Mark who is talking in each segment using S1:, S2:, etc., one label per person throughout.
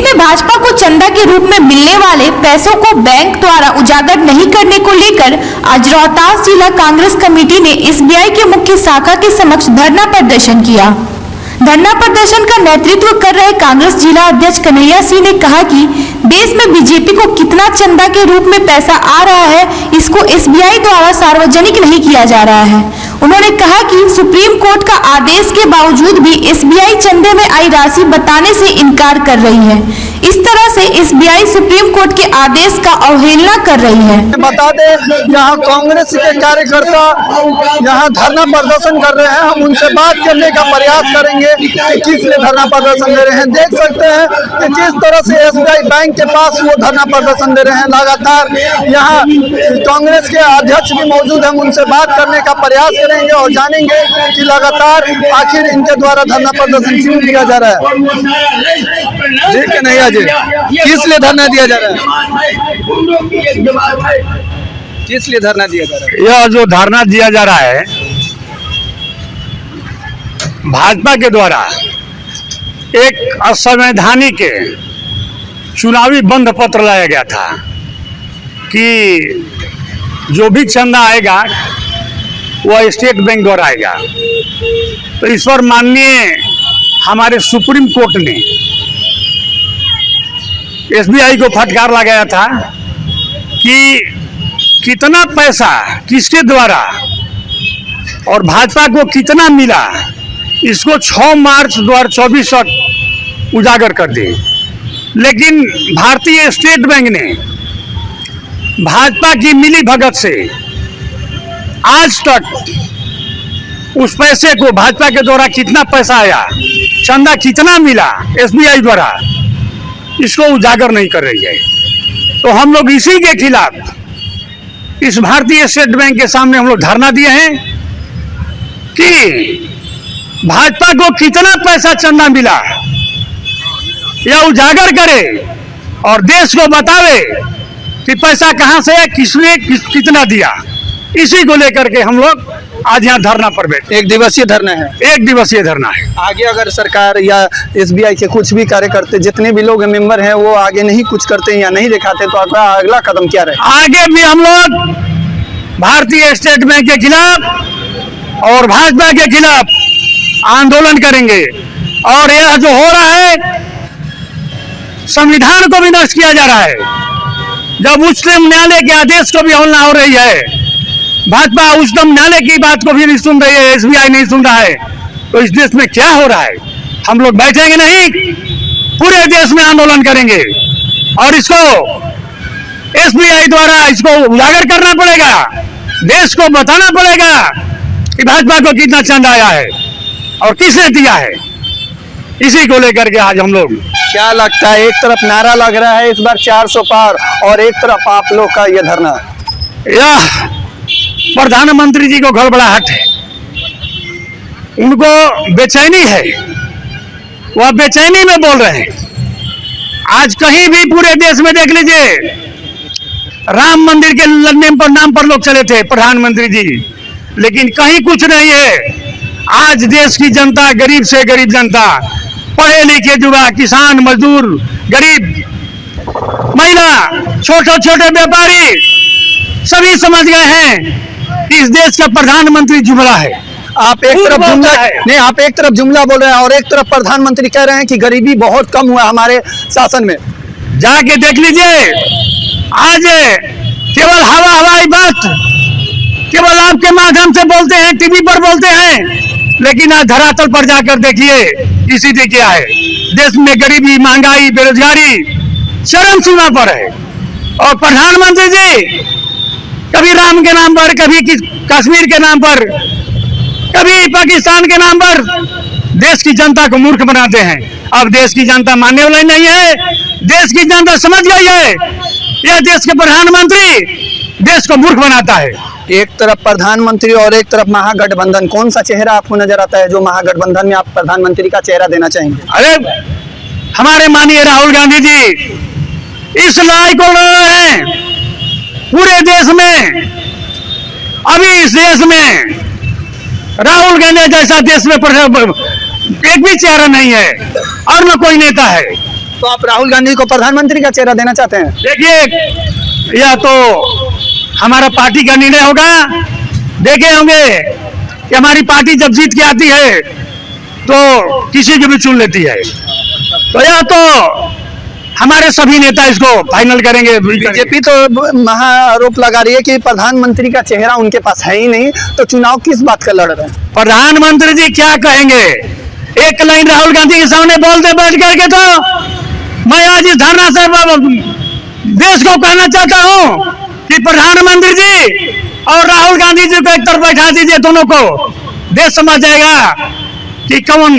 S1: में भाजपा को चंदा के रूप में मिलने वाले पैसों को बैंक द्वारा उजागर नहीं करने को लेकर आज रोहतास जिला कांग्रेस कमेटी ने एसबीआई के मुख्य शाखा के समक्ष धरना प्रदर्शन किया। धरना प्रदर्शन का नेतृत्व कर रहे कांग्रेस जिला अध्यक्ष कन्हैया सिंह ने कहा कि देश में बीजेपी को कितना चंदा के रूप में पैसा आ रहा है, इसको एसबीआई द्वारा सार्वजनिक नहीं किया जा रहा है। उन्होंने कहा कि सुप्रीम कोर्ट का आदेश के बावजूद भी एसबीआई चंदे में आई राशि बताने से इनकार कर रही है। इस तरह से एसबीआई सुप्रीम कोर्ट के आदेश का अवहेलना कर रही है।
S2: बता दें, यहाँ कांग्रेस के कार्यकर्ता यहाँ धरना प्रदर्शन कर रहे हैं। हम उनसे बात करने का प्रयास करेंगे कि किस लिए धरना प्रदर्शन दे रहे हैं। देख सकते हैं कि किस तरह से एसबीआई बैंक के पास वो धरना प्रदर्शन दे रहे हैं। लगातार यहाँ कांग्रेस के अध्यक्ष भी मौजूद हैं, उनसे बात करने का प्रयास करेंगे और जानेंगे कि लगातार आखिर इनके द्वारा धरना प्रदर्शन क्यों किया जा रहा है। जी कन्हैया जी, किस लिए धरना दिया जा रहा है? किस लिए धरना दिया जा रहा है?
S3: यह जो धरना दिया जा रहा है, भाजपा के द्वारा एक असंवैधानिक चुनावी बंद पत्र लाया गया था कि जो भी चंदा आएगा वह स्टेट बैंक द्वारा आएगा। तो इस पर माननीय हमारे सुप्रीम कोर्ट ने एसबीआई को फटकार लगाया था कि कितना पैसा किसके द्वारा और भाजपा को कितना मिला, इसको 6 मार्च 2024 तक उजागर कर दे। लेकिन भारतीय स्टेट बैंक ने भाजपा की मिली भगत से आज तक उस पैसे को, भाजपा के द्वारा कितना पैसा आया, चंदा कितना मिला एसबीआई द्वारा, इसको उजागर नहीं कर रही है। तो हम लोग इसी के खिलाफ इस भारतीय स्टेट बैंक के सामने हम लोग धरना दिए हैं कि भाजपा को कितना पैसा चंदा मिला यह उजागर करे और देश को बतावे कि पैसा कहां से है, किसने कितना दिया। इसी को लेकर के हम लोग आज यहाँ धरना पर बैठे।
S2: एक दिवसीय धरना है।
S3: एक दिवसीय धरना है।
S2: आगे अगर सरकार या एसबीआई के कुछ भी कार्यकर्ता, जितने भी लोग मेंबर हैं, वो आगे नहीं कुछ करते या नहीं दिखाते तो आपका अगला कदम क्या रहेगा?
S3: आगे भी हम लोग भारतीय स्टेट बैंक के खिलाफ और भाजपा के खिलाफ आंदोलन करेंगे। और यह जो हो रहा है, संविधान को भी नष्ट किया जा रहा है। जब उच्चतम न्यायालय के आदेश को भी अवहेलना हो रही है, भाजपा उच्चतम न्यायालय की बात को भी नहीं सुन रही है, एसबीआई नहीं सुन रहा है, तो इस देश में क्या हो रहा है? हम लोग बैठेंगे नहीं, पूरे देश में आंदोलन करेंगे और इसको एसबीआई द्वारा इसको उजागर करना पड़ेगा। देश को बताना पड़ेगा कि भाजपा को कितना चंदा आया है और किसने दिया है। इसी को लेकर के आज हम लोग,
S2: क्या लगता है, एक तरफ नारा लग रहा है इस बार 400 पार और एक तरफ आप लोग का यह धरना?
S3: यह प्रधानमंत्री जी को गड़बड़ाहट है, उनको बेचैनी है, वह बेचैनी में बोल रहे हैं। आज कहीं भी पूरे देश में देख लीजिए, राम मंदिर के नाम पर लोग चले थे प्रधानमंत्री जी, लेकिन कहीं कुछ नहीं है। आज देश की जनता, गरीब से गरीब जनता, पढ़े लिखे युवा, किसान, मजदूर, गरीब, महिला, छोटे छोटे व्यापारी सभी समझ गए हैं कि इस देश का प्रधानमंत्री जुमला है।
S2: आप एक तरफ जुमला नहीं, आप एक तरफ जुमला बोल रहे हैं और एक तरफ प्रधानमंत्री कह रहे हैं कि गरीबी बहुत कम हुआ हमारे शासन में।
S3: जाके देख लीजिए, आज केवल हवाई बात केवल आपके माध्यम से बोलते हैं, टीवी पर बोलते हैं, लेकिन आज धरातल पर जाकर देखिए स्थिति क्या है। देश में गरीबी, महंगाई, बेरोजगारी चरम सीमा पर है। और प्रधानमंत्री जी कभी राम के नाम पर, कभी कश्मीर के नाम पर, कभी पाकिस्तान के नाम पर देश की जनता को मूर्ख बनाते हैं। अब देश की जनता मानने वाली नहीं है, देश की जनता समझ गई है यह देश के प्रधानमंत्री देश को मूर्ख बनाता है।
S2: एक तरफ प्रधानमंत्री और एक तरफ महागठबंधन, कौन सा चेहरा आपको नजर आता है जो महागठबंधन में आप प्रधानमंत्री का चेहरा देना चाहेंगे?
S3: अरे हमारे माननीय राहुल गांधी जी इस लड़ाई को लड़ रहे हैं पूरे देश में। अभी इस देश में राहुल गांधी जैसा देश में एक भी चेहरा नहीं है और न कोई नेता है।
S2: तो आप राहुल गांधी को प्रधानमंत्री का चेहरा देना चाहते हैं?
S3: देखिए, यह तो हमारा पार्टी का निर्णय होगा। देखे होंगे कि हमारी पार्टी जब जीत के आती है तो किसी को भी चुन लेती है। तो यह तो हमारे सभी नेता इसको फाइनल करेंगे।
S2: बीजेपी तो महा आरोप लगा रही है कि प्रधानमंत्री का चेहरा उनके पास है ही नहीं, तो चुनाव किस बात का लड़ रहे हैं?
S3: प्रधानमंत्री जी क्या कहेंगे? एक लाइन राहुल गांधी के सामने बोलते बैठ करके, तो मैं आज इस धरना से देश को कहना चाहता हूं कि प्रधानमंत्री जी और राहुल गांधी जी को एक तरफ बैठा दीजिए, दोनों को। देश समझ जाएगा कि कौन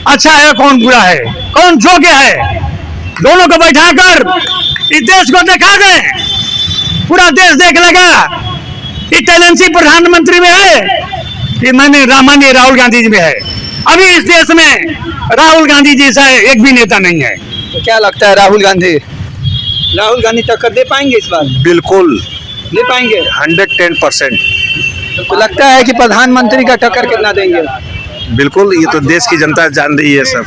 S3: अच्छा है, कौन बुरा है, कौन योग्य है। दोनों को बैठाकर इस देश को दिखा दें, पूरा देश देख लेगा कि टैलेंसी प्रधानमंत्री में है कि माननीय राहुल गांधी जी में है। अभी इस देश में राहुल गांधी जैसा एक भी नेता नहीं है।
S2: तो क्या लगता है राहुल गांधी टक्कर दे पाएंगे इस बार?
S4: बिल्कुल
S2: दे पाएंगे
S4: 110%।
S2: तो लगता है कि प्रधानमंत्री का टक्कर कितना देंगे?
S4: बिल्कुल, ये तो देश की जनता जान रही है सब।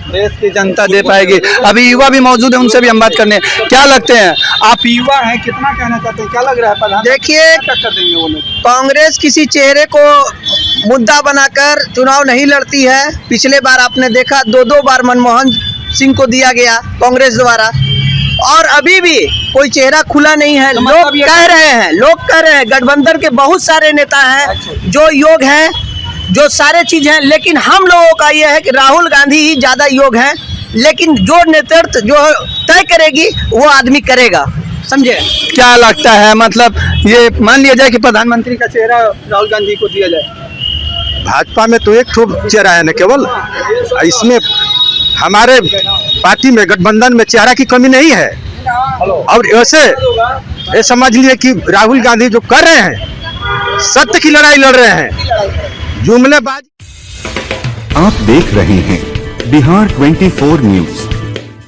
S2: देश की जनता दे पाएगी। अभी युवा भी मौजूद है, उनसे भी हम बात करने। क्या लगते हैं, आप युवा हैं, कितना कहना चाहते हैं, क्या लग रहा है प्रधानमंत्री
S5: देखिए,
S2: टक्कर देंगे वो लोग?
S5: कांग्रेस किसी चेहरे को मुद्दा बनाकर चुनाव नहीं लड़ती है। पिछले बार आपने देखा 2-2 बार मनमोहन सिंह को दिया गया कांग्रेस द्वारा, और अभी भी कोई चेहरा खुला नहीं है। लोग कह रहे हैं गठबंधन के बहुत सारे नेता हैं जो योग्य हैं, जो सारे चीज हैं, लेकिन हम लोगों का यह है कि राहुल गांधी ही ज्यादा योग्य हैं। लेकिन जो नेतृत्व जो तय करेगी वो आदमी करेगा, समझे?
S2: क्या लगता है, मतलब ये मान लिया जाए कि प्रधानमंत्री का चेहरा राहुल गांधी को दिया जाए?
S4: भाजपा में तो एक ठो चेहरा है न केवल, इसमें हमारे पार्टी में गठबंधन में चेहरा की कमी नहीं है। और वैसे ये समझ लिए कि राहुल गांधी जो कर रहे हैं, सत्य की लड़ाई लड़ रहे हैं, जुमलेबाज।
S6: आप देख रहे हैं बिहार 24 न्यूज।